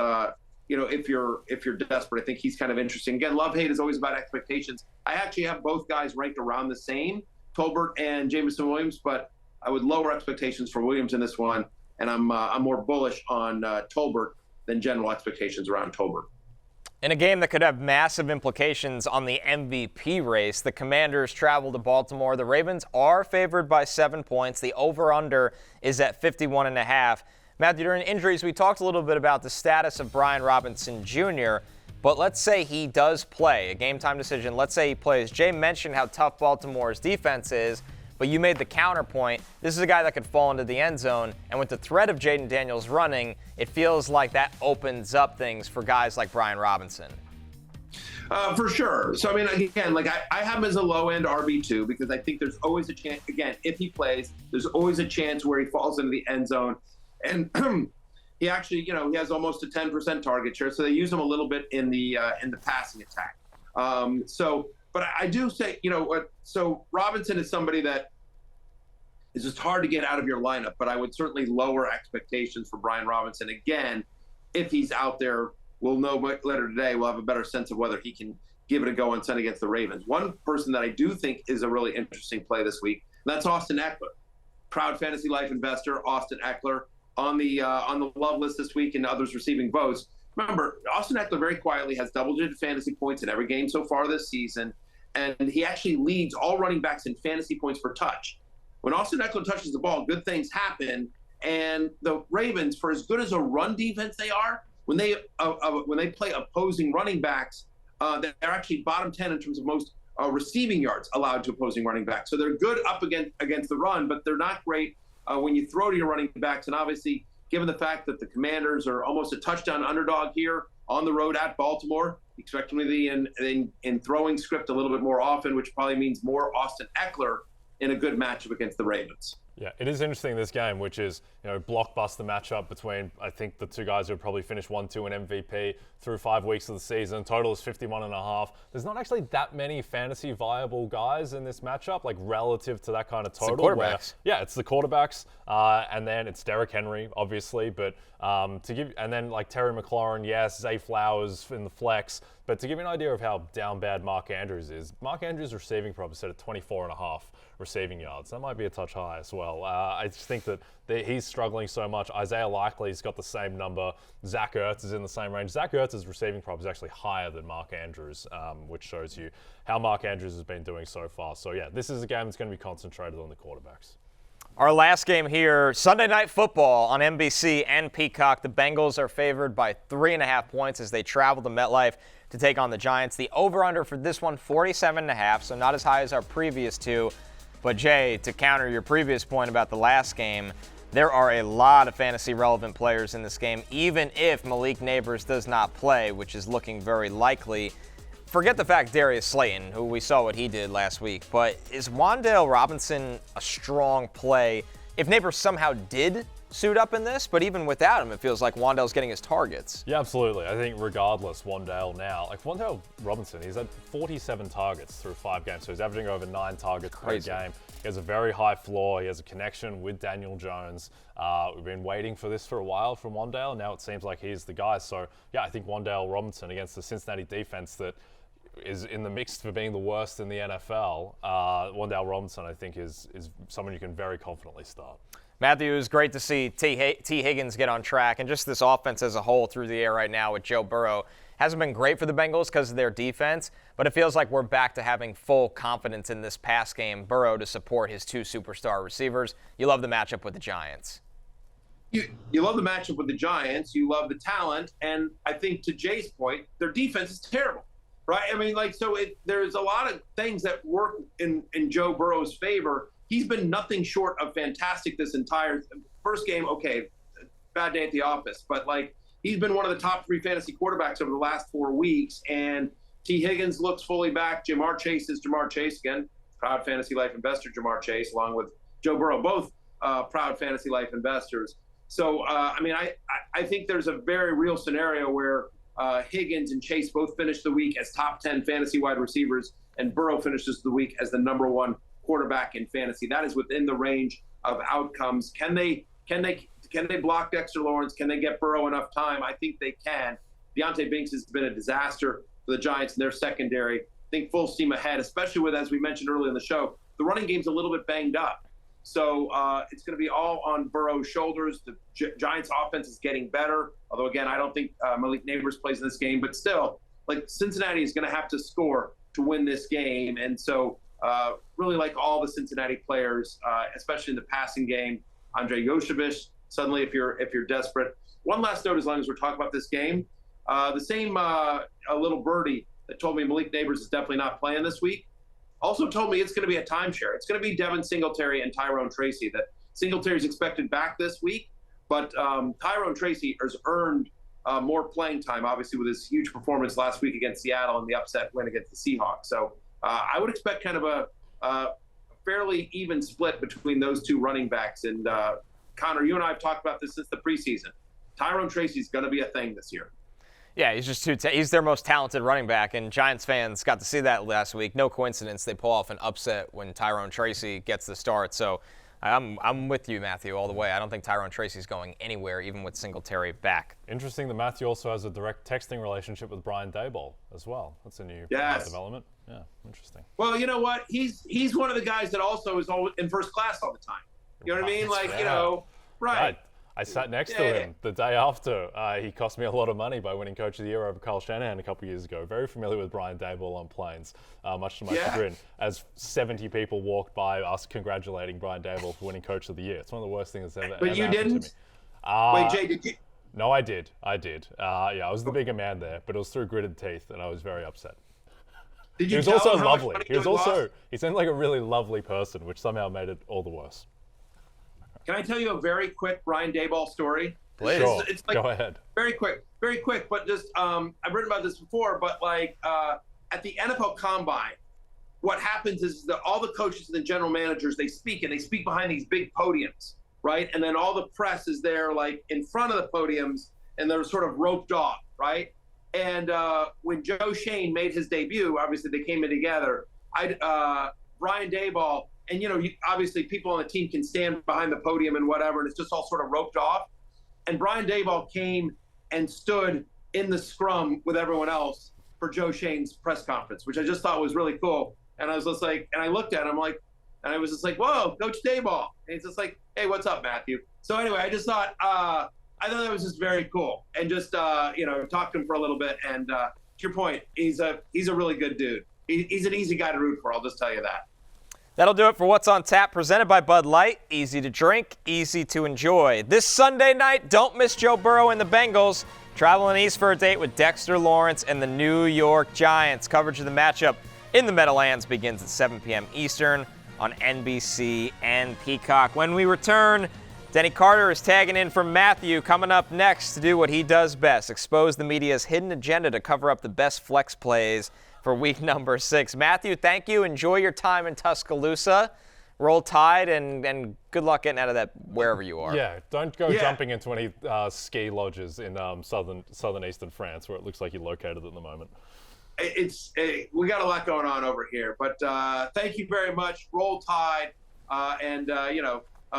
if you're desperate, I think he's kind of interesting. Again, love-hate is always about expectations. I actually have both guys ranked around the same, Tolbert and Jameson Williams, but I would lower expectations for Williams in this one, and I'm more bullish on Tolbert than general expectations around Tolbert. In a game that could have massive implications on the MVP race, the Commanders travel to Baltimore. The Ravens are favored by 7 points. The over-under is at 51.5. Matthew, during injuries, we talked a little bit about the status of Brian Robinson Jr., but let's say he does play, a game-time decision. Let's say he plays. Jay mentioned how tough Baltimore's defense is, But you made the counterpoint. This is a guy that could fall into the end zone, and with the threat of Jaden Daniels running, it feels like that opens up things for guys like Brian Robinson. For sure. So, I mean, again, like I have him as a low-end RB2 because I think there's always a chance, again, if he plays, there's always a chance where he falls into the end zone. And he actually, he has almost a 10% target share, so they use him a little bit in the passing attack. But I do say, so Robinson is somebody that is just hard to get out of your lineup, but I would certainly lower expectations for Brian Robinson. Again, if he's out there, we'll know later today. We'll have a better sense of whether he can give it a go on Sunday against the Ravens. One person that I do think is a really interesting play this week, and that's Austin Eckler. Proud Fantasy Life investor, Austin Eckler, on the love list this week and others receiving votes. Remember, Austin Eckler very quietly has double-digit fantasy points in every game so far this season, and he actually leads all running backs in fantasy points per touch. When Austin Eckler touches the ball, good things happen, and the Ravens, for as good as a run defense they are, when they play opposing running backs, they're actually bottom 10 in terms of most receiving yards allowed to opposing running backs. So they're good up against the run, but they're not great when you throw to your running backs. And obviously, given the fact that the Commanders are almost a touchdown underdog here on the road at Baltimore, expect them to be in throwing script a little bit more often, which probably means more Austin Eckler in a good matchup against the Ravens. Yeah, it is interesting this game, which is, blockbuster matchup between, I think, the two guys who would probably finish 1-2 in MVP through 5 weeks of the season. Total is 51.5. There's not actually that many fantasy viable guys in this matchup, like relative to that kind of total. It's the quarterbacks. It's the quarterbacks, and then it's Derrick Henry, obviously, but and then like Terry McLaurin, yes, Zay Flowers in the flex. But to give you an idea of how down bad Mark Andrews is, Mark Andrews' receiving prop is set at 24.5 receiving yards. That might be a touch high as well. I just think that he's struggling so much. Isaiah Likely's got the same number. Zach Ertz is in the same range. Zach Ertz's receiving prop is actually higher than Mark Andrews, which shows you how Mark Andrews has been doing so far. So yeah, this is a game that's going to be concentrated on the quarterbacks. Our last game here, Sunday Night Football on NBC and Peacock. The Bengals are favored by 3.5 points as they travel to MetLife to take on the Giants. The over-under for this one, 47.5, so not as high as our previous two. But Jay, to counter your previous point about the last game, there are a lot of fantasy-relevant players in this game, even if Malik Nabers does not play, which is looking very likely. Forget the fact Darius Slayton, who we saw what he did last week, but is Wan'Dale Robinson a strong play if Nabers somehow did suit up in this? But even without him, it feels like Wan'Dale's getting his targets. Yeah, absolutely. I think regardless, Wan'Dale now, like Wan'Dale Robinson, he's had 47 targets through 5 games, so he's averaging over 9 targets per game. He has a very high floor. He has a connection with Daniel Jones. We've been waiting for this for a while from Wan'Dale, and now it seems like he's the guy. So, yeah, I think Wan'Dale Robinson against the Cincinnati defense that is in the mix for being the worst in the NFL. Wan'Dale Robinson, I think, is someone you can very confidently start. Matthew, it was great to see T. Higgins get on track, and just this offense as a whole through the air right now with Joe Burrow hasn't been great for the Bengals because of their defense, but it feels like we're back to having full confidence in this pass game. Burrow to support his 2 superstar receivers. You love the matchup with the Giants. You love the matchup with the Giants. You love the talent, and I think to Jay's point, their defense is terrible. Right? I mean, there's a lot of things that work in Joe Burrow's favor. He's been nothing short of fantastic this entire first game. Okay, bad day at the office, but he's been one of the top 3 fantasy quarterbacks over the last 4 weeks. And T. Higgins looks fully back. Jamar Chase is Jamar Chase again, proud Fantasy Life investor Jamar Chase, along with Joe Burrow, both proud Fantasy Life investors. So, I think there's a very real scenario where Higgins and Chase both finished the week as top 10 fantasy wide receivers, and Burrow finishes the week as the number 1 quarterback in fantasy. That is within the range of outcomes. Can they block Dexter Lawrence? Can they get Burrow enough time? I think they can. Deontay Banks has been a disaster for the Giants and their secondary. I think full steam ahead, especially with, as we mentioned earlier in the show, the running game's a little bit banged up. So it's going to be all on Burrow's shoulders. The Giants' offense is getting better. Although, again, I don't think Malik Nabers plays in this game. But still, Cincinnati is going to have to score to win this game. And so really like all the Cincinnati players, especially in the passing game. Andre Yoshevich, suddenly if you're desperate. One last note as long as we're talking about this game. The same little birdie that told me Malik Nabers is definitely not playing this week also told me it's going to be a timeshare. It's going to be Devin Singletary and Tyrone Tracy. That Singletary's expected back this week, but Tyrone Tracy has earned more playing time, obviously, with his huge performance last week against Seattle and the upset win against the Seahawks. So I would expect kind of a fairly even split between those two running backs. And Connor, you and I have talked about this since the preseason. Tyrone Tracy's going to be a thing this year. Yeah, he's just he's their most talented running back, and Giants fans got to see that last week. No coincidence they pull off an upset when Tyrone Tracy gets the start. So I'm with you, Matthew, all the way. I don't think Tyrone Tracy's going anywhere, even with Singletary back. Interesting that Matthew also has a direct texting relationship with Brian Daboll as well. That's a new development. Yeah, interesting. Well, you know what? He's one of the guys that also is always in first class all the time. You know what I mean? Like, right. I sat next to him the day after. He cost me a lot of money by winning Coach of the Year over Kyle Shanahan a couple years ago. Very familiar with Brian Daboll on planes, much to my chagrin, as 70 people walked by us congratulating Brian Daboll for winning Coach of the Year. It's one of the worst things that's ever But you happened didn't? to me. Wait, Jay, did you? No, I did. I was the bigger man there, but it was through gritted teeth, and I was very upset. Did you he was tell also him how much lovely. money He was you had also lost? he seemed like a really lovely person, which somehow made it all the worse. Can I tell you a very quick Brian Daboll story? Please. Sure. It's like Go ahead. very quick, but just I've written about this before, but like at the NFL Combine, what happens is that all the coaches and the general managers, they speak behind these big podiums, right? And then all the press is there like in front of the podiums, and they're sort of roped off, right? And when Joe Shane made his debut, obviously they came in together. Brian Daboll, and obviously people on the team can stand behind the podium and whatever, and it's just all sort of roped off. And Brian Daboll came and stood in the scrum with everyone else for Joe Shane's press conference, which I just thought was really cool. And I was just like, and I looked at him like, and I was just like, whoa, Coach Daboll. And he's just like, hey, what's up, Matthew? So anyway, I just thought, I thought that was just very cool. And just, talked to him for a little bit. And to your point, he's a really good dude. He's an easy guy to root for, I'll just tell you that. That'll do it for What's on Tap, presented by Bud Light. Easy to drink, easy to enjoy. This Sunday night, don't miss Joe Burrow and the Bengals traveling east for a date with Dexter Lawrence and the New York Giants. Coverage of the matchup in the Meadowlands begins at 7 p.m. Eastern on NBC and Peacock. When we return, Denny Carter is tagging in for Matthew, coming up next to do what he does best, expose the media's hidden agenda to cover up the best flex plays for week number 6. Matthew, thank you. Enjoy your time in Tuscaloosa. Roll Tide, and good luck getting out of that wherever you are. Yeah, don't go jumping into any ski lodges in southeastern France, where it looks like you're located at the moment. We got a lot going on over here, but thank you very much. Roll Tide, and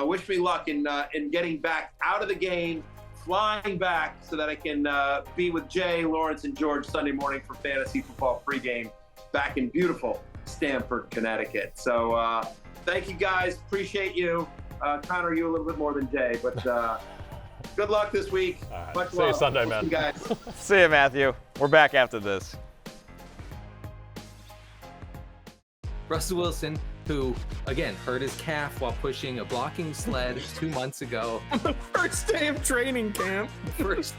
wish me luck in getting back out of the game, flying back so that I can be with Jay, Lawrence, and George Sunday morning for fantasy football pregame back in beautiful Stamford, Connecticut. So thank you guys. Appreciate you. Connor, you a little bit more than Jay, but good luck this week. Right. Much See love. you Sunday, See man. you guys. See you, Matthew. We're back after this. Russell Wilson, who, again, hurt his calf while pushing a blocking sled 2 months ago. On the first day of training camp. First,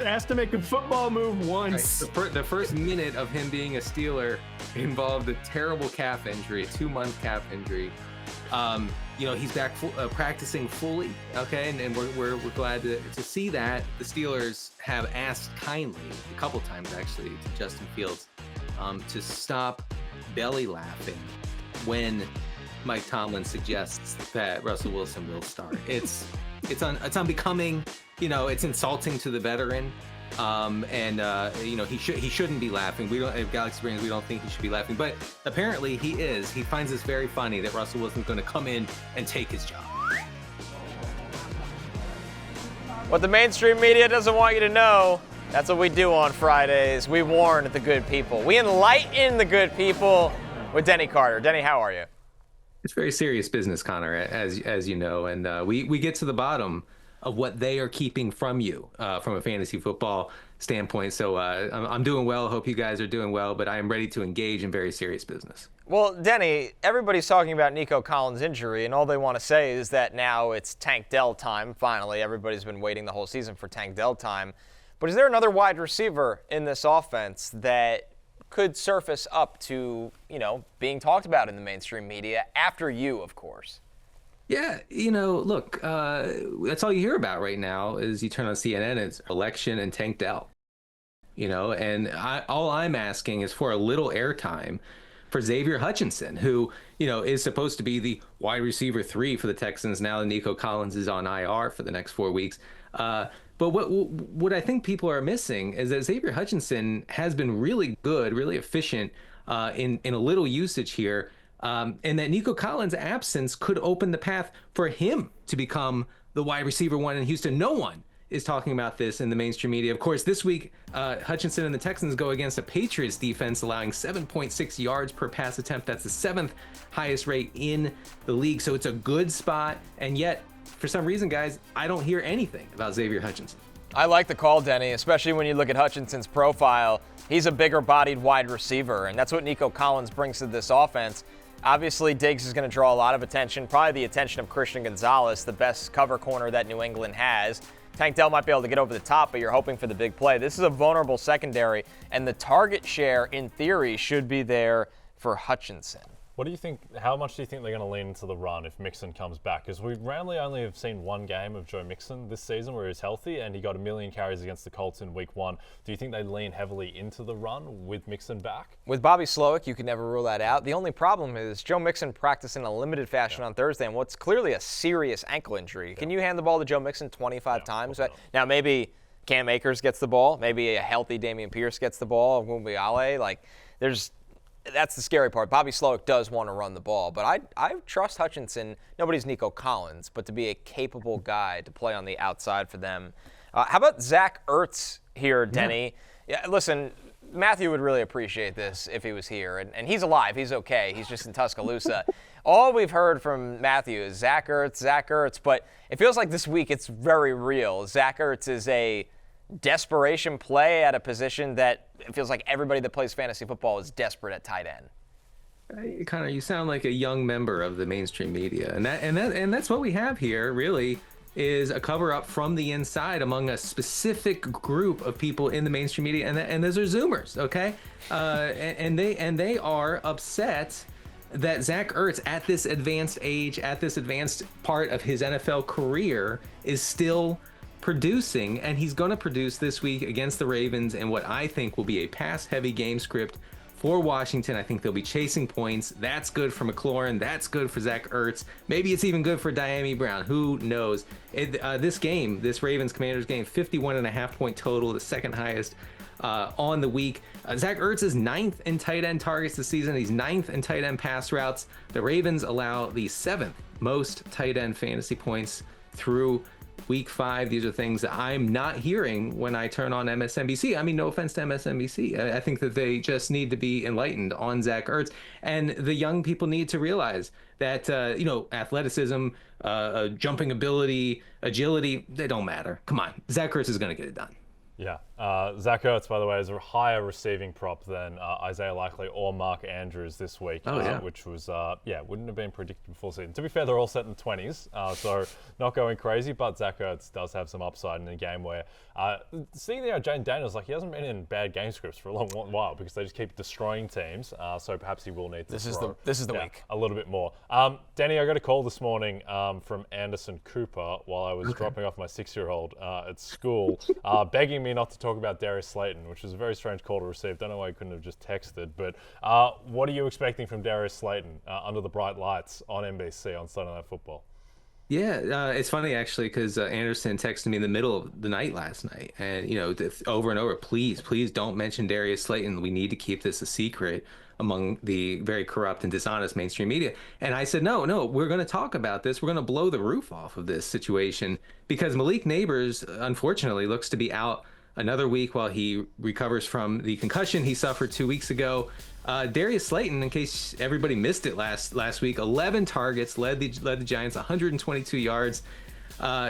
Has to make a football move once. right, the first minute of him being a Steeler involved a terrible calf injury, a 2-month calf injury. He's back practicing fully, okay, and we're glad to see that. The Steelers have asked kindly, a couple times actually, to Justin Fields to stop belly laughing when Mike Tomlin suggests that Russell Wilson will start. It's unbecoming, it's insulting to the veteran. He shouldn't be laughing. We don't at Galaxy Brains, we don't think he should be laughing, but apparently he is. He finds this very funny that Russell Wilson's going to come in and take his job. What the mainstream media doesn't want you to know, that's what we do on Fridays. We warn the good people. We enlighten the good people with Denny Carter. Denny, how are you? It's very serious business, Connor, as you know, and we get to the bottom of what they are keeping from you from a fantasy football standpoint. So I'm doing well. Hope you guys are doing well, but I am ready to engage in very serious business. Well, Denny, everybody's talking about Nico Collins' injury, and all they want to say is that now it's Tank Dell time. Finally, everybody's been waiting the whole season for Tank Dell time. But is there another wide receiver in this offense that could surface up to, being talked about in the mainstream media after you, of course. Yeah, look, that's all you hear about right now is you turn on CNN, it's election and Tank Dell. And all I'm asking is for a little airtime for Xavier Hutchinson, who, is supposed to be the wide receiver 3 for the Texans now that Nico Collins is on IR for the next 4 weeks. But what I think people are missing is that Xavier Hutchinson has been really good, really efficient in a little usage here. And that Nico Collins' absence could open the path for him to become the wide receiver 1 in Houston. No one is talking about this in the mainstream media. Of course, this week, Hutchinson and the Texans go against a Patriots defense allowing 7.6 yards per pass attempt. That's the 7th highest rate in the league. So it's a good spot. And yet, for some reason, guys, I don't hear anything about Xavier Hutchinson. I like the call, Denny, especially when you look at Hutchinson's profile. He's a bigger-bodied wide receiver, and that's what Nico Collins brings to this offense. Obviously, Diggs is going to draw a lot of attention, probably the attention of Christian Gonzalez, the best cover corner that New England has. Tank Dell might be able to get over the top, but you're hoping for the big play. This is a vulnerable secondary, and the target share, in theory, should be there for Hutchinson. What do you think? How much do you think they're going to lean into the run if Mixon comes back? Because we randomly only have seen one game of Joe Mixon this season where he's healthy, and he got 1 million carries against the Colts in Week 1. Do you think they lean heavily into the run with Mixon back? With Bobby Slowick, you can never rule that out. The only problem is Joe Mixon practiced in a limited fashion on Thursday, and what's clearly a serious ankle injury. Can you hand the ball to Joe Mixon 25 times? Now, maybe Cam Akers gets the ball. Maybe a healthy Dameon Pierce gets the ball. Mumbiale. That's the scary part. Bobby Slowick does want to run the ball, but I trust Hutchinson. Nobody's Nico Collins, but to be a capable guy to play on the outside for them. How about Zach Ertz here, Denny? Yeah, listen, Matthew would really appreciate this if he was here, and he's alive. He's okay. He's just in Tuscaloosa. All we've heard from Matthew is Zach Ertz, but it feels like this week it's very real. Zach Ertz is a desperation play at a position that it feels like everybody that plays fantasy football is desperate at tight end. Connor, you sound like a young member of the mainstream media, and that's what we have here. Really, is a cover up from the inside among a specific group of people in the mainstream media, and those are Zoomers, okay? And they are upset that Zach Ertz, at this advanced age, at this advanced part of his NFL career, is still producing, and he's going to produce this week against the Ravens in what I think will be a pass-heavy game script for Washington. I think they'll be chasing points. That's good for McLaurin. That's good for Zach Ertz. Maybe it's even good for Diami Brown. Who knows? This Ravens-Commanders game, 51.5-point total, the second highest on the week. Zach Ertz is 9th in tight end targets this season. He's 9th in tight end pass routes. The Ravens allow the 7th most tight end fantasy points through Week 5. These are things that I'm not hearing when I turn on MSNBC. I mean, no offense to MSNBC. I think that they just need to be enlightened on Zach Ertz. And the young people need to realize that, athleticism, jumping ability, agility, they don't matter. Come on. Zach Ertz is going to get it done. Yeah. Zach Ertz, by the way, is a higher receiving prop than Isaiah Likely or Mark Andrews this week, which was, wouldn't have been predicted before season. To be fair, they're all set in the 20s, so not going crazy, but Zach Ertz does have some upside in a game where, seeing Jane Daniels, he hasn't been in bad game scripts for a long while because they just keep destroying teams, so perhaps he will need to This is the week. A little bit more. Denny, I got a call this morning from Anderson Cooper while I was dropping off my 6-year-old at school, begging me not to talk about Darius Slayton, which is a very strange call to receive. Don't know why he couldn't have just texted, but what are you expecting from Darius Slayton under the bright lights on NBC on Sunday Night Football? Yeah, it's funny actually because Anderson texted me in the middle of the night last night, and over and over, please don't mention Darius Slayton. We need to keep this a secret among the very corrupt and dishonest mainstream media. And I said, no, we're going to talk about this. We're going to blow the roof off of this situation because Malik Nabers, unfortunately, looks to be out another week while he recovers from the concussion he suffered 2 weeks ago. Darius Slayton, in case everybody missed it last week, 11 targets, led the Giants 122 yards.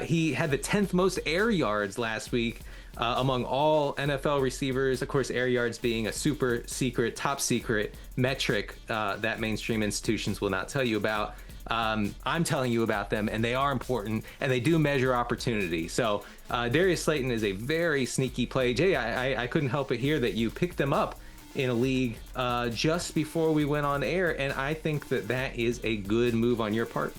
He had the 10th most air yards last week among all NFL receivers. Of course, air yards being a super secret, top secret metric that mainstream institutions will not tell you about. I'm telling you about them, and they are important, and they do measure opportunity. So Darius Slayton is a very sneaky play. Jay, I couldn't help but hear that you picked them up in a league just before we went on air, and I think that is a good move on your part.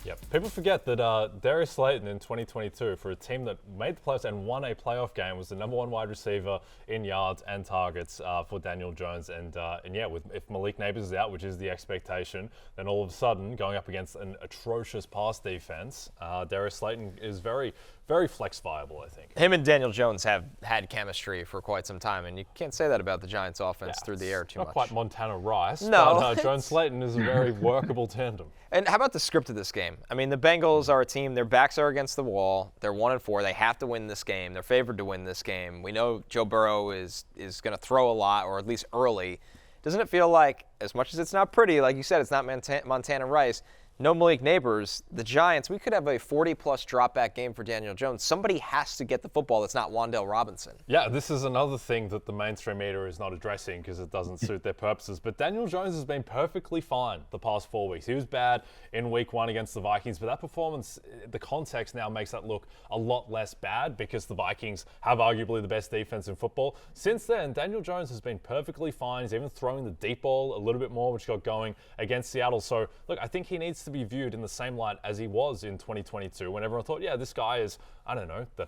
Yep. People forget that Darius Slayton in 2022, for a team that made the playoffs and won a playoff game, was the number 1 wide receiver in yards and targets for Daniel Jones. And yeah, if Malik Nabers is out, which is the expectation, then all of a sudden, going up against an atrocious pass defense, Darius Slayton is very, very flex viable, I think. Him and Daniel Jones have had chemistry for quite some time, and you can't say that about the Giants' offense through the air too much. Not quite Montana Rice, no. But Jones Slayton is a very workable tandem. And how about the script of this game? I mean, the Bengals are a team, their backs are against the wall. They're 1-4. They have to win this game. They're favored to win this game. We know Joe Burrow is going to throw a lot, or at least early. Doesn't it feel like, as much as it's not pretty, like you said, it's not Montana Rice, no Malik Nabers, the Giants, we could have a 40-plus drop-back game for Daniel Jones. Somebody has to get the football that's not Wan'Dale Robinson. Yeah, this is another thing that the mainstream media is not addressing because it doesn't suit their purposes. But Daniel Jones has been perfectly fine the past 4 weeks. He was bad in week 1 against the Vikings, but that performance, the context now makes that look a lot less bad because the Vikings have arguably the best defense in football. Since then, Daniel Jones has been perfectly fine. He's even throwing the deep ball a little bit more, which got going against Seattle. So, look, I think he needs to be viewed in the same light as he was in 2022 when everyone thought, yeah, this guy is, I don't know, the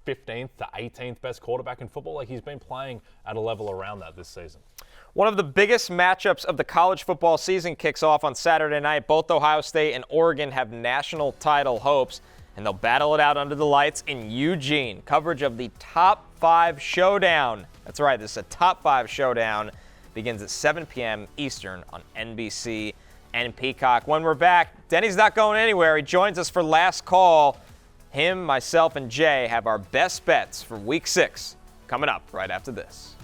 15th to 18th best quarterback in football. Like, he's been playing at a level around that this season. One of the biggest matchups of the college football season kicks off on Saturday night. Both Ohio State and Oregon have national title hopes, and they'll battle it out under the lights in Eugene. Coverage of the Top 5 Showdown. That's right, this is a Top 5 Showdown. Begins at 7 p.m. Eastern on NBC and Peacock. When we're back, Denny's not going anywhere. He joins us for Last Call. Him, myself, and Jay have our best bets for Week 6 coming up right after this.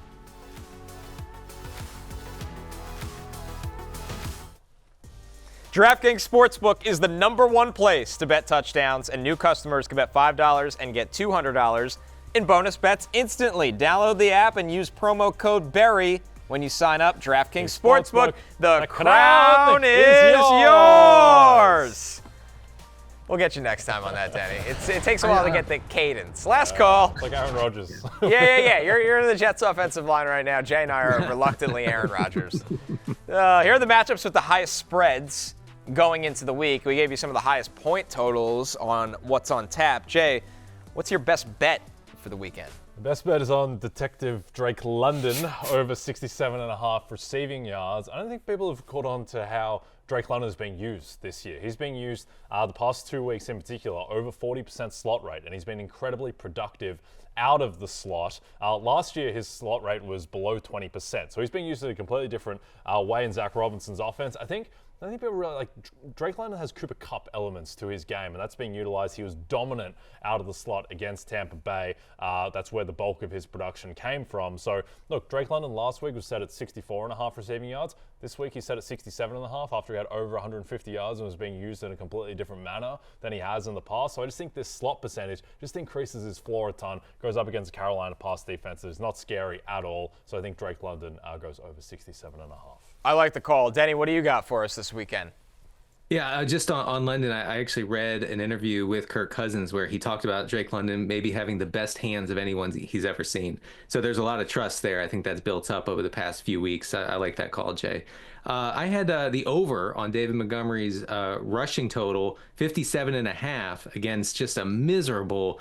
DraftKings Sportsbook is the #1 place to bet touchdowns, and new customers can bet $5 and get $200 in bonus bets instantly. Download the app and use promo code BERRY when you sign up. DraftKings Sportsbook, the crown is yours. We'll get you next time on that, Denny. It takes a while to get the cadence. Last call. It's like Aaron Rodgers. Yeah. You're in the Jets offensive line right now. Jay and I are reluctantly Aaron Rodgers. Here are the matchups with the highest spreads going into the week. We gave you some of the highest point totals on what's on tap. Jay, what's your best bet for the weekend? The best bet is on Detective Drake London over 67.5 receiving yards. I don't think people have caught on to how Drake London is being used this year. He's being used the past 2 weeks in particular, over 40% slot rate, and he's been incredibly productive out of the slot. Last year, his slot rate was below 20%, so he's being used in a completely different way in Zach Robinson's offense. I think people really like Drake London has Cooper Kupp elements to his game, and that's being utilized. He was dominant out of the slot against Tampa Bay. That's where the bulk of his production came from. So, look, Drake London last week was set at 64.5 receiving yards. This week he's set at 67.5 after he had over 150 yards and was being used in a completely different manner than he has in the past. So I just think this slot percentage just increases his floor a ton. Goes up against the Carolina pass defense. It's not scary at all. So I think Drake London goes over 67.5. I like the call. Denny, what do you got for us this weekend? Yeah, just on London, I actually read an interview with Kirk Cousins where he talked about Drake London maybe having the best hands of anyone he's ever seen. So there's a lot of trust there. I think that's built up over the past few weeks. I like that call, Jay. I had the over on David Montgomery's rushing total, 57.5 against just a miserable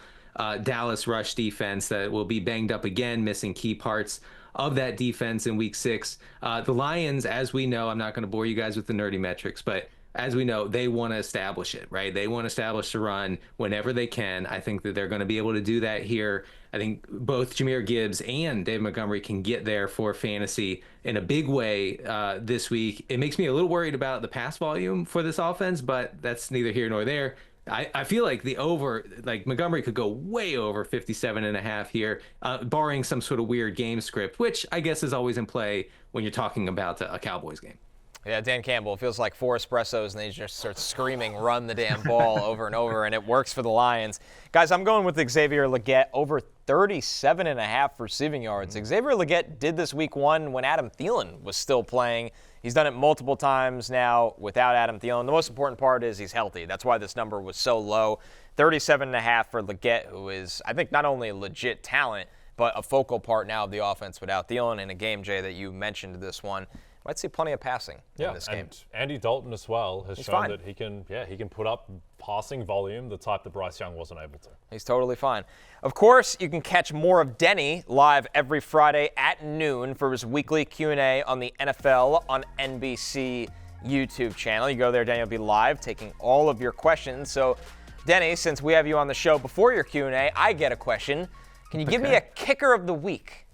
Dallas rush defense that will be banged up again, missing key parts of that defense in Week 6. The Lions, as we know, I'm not going to bore you guys with the nerdy metrics, but as we know, they want to establish it, right? They want to establish the run whenever they can. I think that they're going to be able to do that here. I think both Jahmyr Gibbs and David Montgomery can get there for fantasy in a big way this week. It makes me a little worried about the pass volume for this offense, but that's neither here nor there. I feel like the over, like Montgomery could go way over 57.5 here, barring some sort of weird game script, which I guess is always in play when you're talking about a Cowboys game. Yeah, Dan Campbell, it feels like 4 espressos, and they just start screaming, run the damn ball over and over, and it works for the Lions. Guys, I'm going with Xavier Legette over 37.5 receiving yards. Xavier Legette did this Week 1 when Adam Thielen was still playing. He's done it multiple times now without Adam Thielen. The most important part is he's healthy. That's why this number was so low. 37.5 for Legette, who is, I think, not only a legit talent, but a focal part now of the offense without Thielen in a game, Jay, that you mentioned this one. Might see plenty of passing in this game. And Andy Dalton as well has shown that he can put up passing volume, the type that Bryce Young wasn't able to. He's totally fine. Of course, you can catch more of Denny live every Friday at noon for his weekly Q&A on the NFL on NBC YouTube channel. You go there, Denny will be live taking all of your questions. So, Denny, since we have you on the show before your Q&A, I get a question. Can you give me a kicker of the week?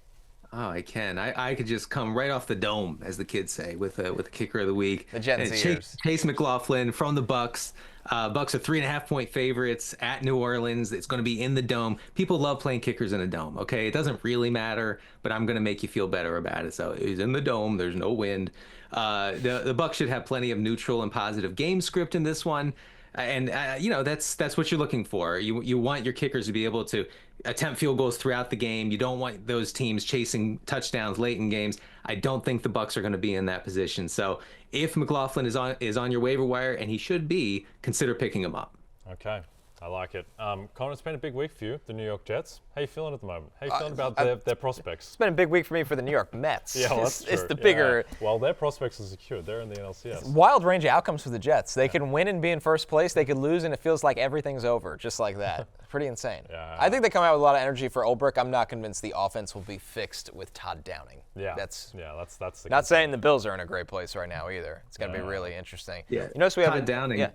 Oh, I can. I could just come right off the dome, as the kids say, with a kicker of the week. The Gen Zers. Chase McLaughlin from the Bucks. Bucks are 3.5-point favorites at New Orleans. It's going to be in the dome. People love playing kickers in a dome. Okay, it doesn't really matter, but I'm going to make you feel better about it. So he's in the dome. There's no wind. The Bucks should have plenty of neutral and positive game script in this one. And that's what you're looking for. You want your kickers to be able to attempt field goals throughout the game. You don't want those teams chasing touchdowns late in games. I don't think the Bucks are going to be in that position. So if McLaughlin is on your waiver wire, and he should be, consider picking him up. Okay. I like it. Connor, it's been a big week for you, the New York Jets. How you feeling at the moment? How you feeling about their prospects? It's been a big week for me for the New York Mets. Yeah, well, that's true. It's the bigger. Yeah. Well, their prospects are secured. They're in the NLCS. Wild range of outcomes for the Jets. They can win and be in first place. They could lose, and it feels like everything's over, just like that. Pretty insane. Yeah. I think they come out with a lot of energy for Ulbrich. I'm not convinced the offense will be fixed with Todd Downing. Yeah. That's the not saying the Bills are in a great place right now either. It's going to be really interesting. Yeah. You notice we have Todd Downing. Yeah.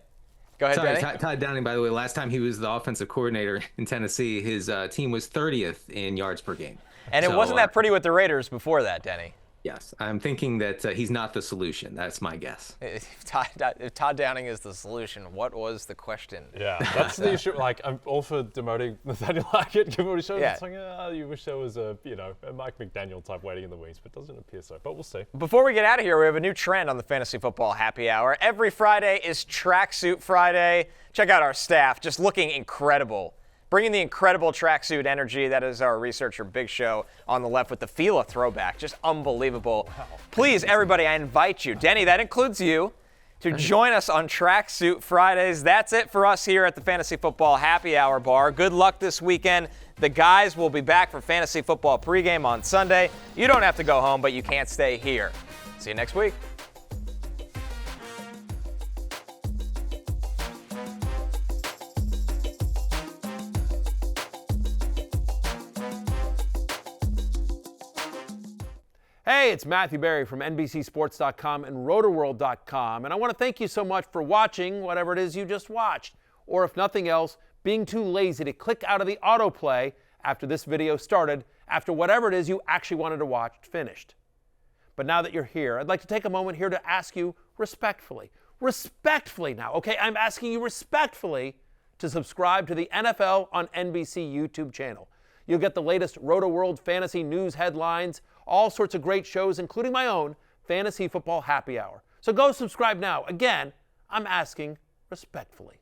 Go ahead, Sorry, Denny. Todd Downing, by the way, last time he was the offensive coordinator in Tennessee, his team was 30th in yards per game. And it wasn't that pretty with the Raiders before that, Denny. Yes, I'm thinking that he's not the solution. That's my guess. If Todd Downing is the solution, what was the question? Yeah, that's the issue. Like, I'm all for demoting Nathaniel Hackett, given what he showed. Yeah. It's like, you wish there was a Mike McDaniel type waiting in the wings, but it doesn't appear so. But we'll see. Before we get out of here, we have a new trend on the Fantasy Football Happy Hour. Every Friday is Tracksuit Friday. Check out our staff, just looking incredible. Bringing the incredible tracksuit energy. That is our researcher, Big Show, on the left with the Fila throwback. Just unbelievable. Wow. Please, everybody, I invite you, Denny, that includes you, to join us on Tracksuit Fridays. That's it for us here at the Fantasy Football Happy Hour Bar. Good luck this weekend. The guys will be back for Fantasy Football pregame on Sunday. You don't have to go home, but you can't stay here. See you next week. Hey, it's Matthew Berry from NBCSports.com and RotorWorld.com, and I want to thank you so much for watching whatever it is you just watched, or if nothing else, being too lazy to click out of the autoplay after this video started, after whatever it is you actually wanted to watch finished. But now that you're here, I'd like to take a moment here to ask you respectfully now, okay? I'm asking you respectfully to subscribe to the NFL on NBC YouTube channel. You'll get the latest RotoWorld fantasy news headlines, all sorts of great shows, including my own Fantasy Football Happy Hour. So go subscribe now. Again, I'm asking respectfully.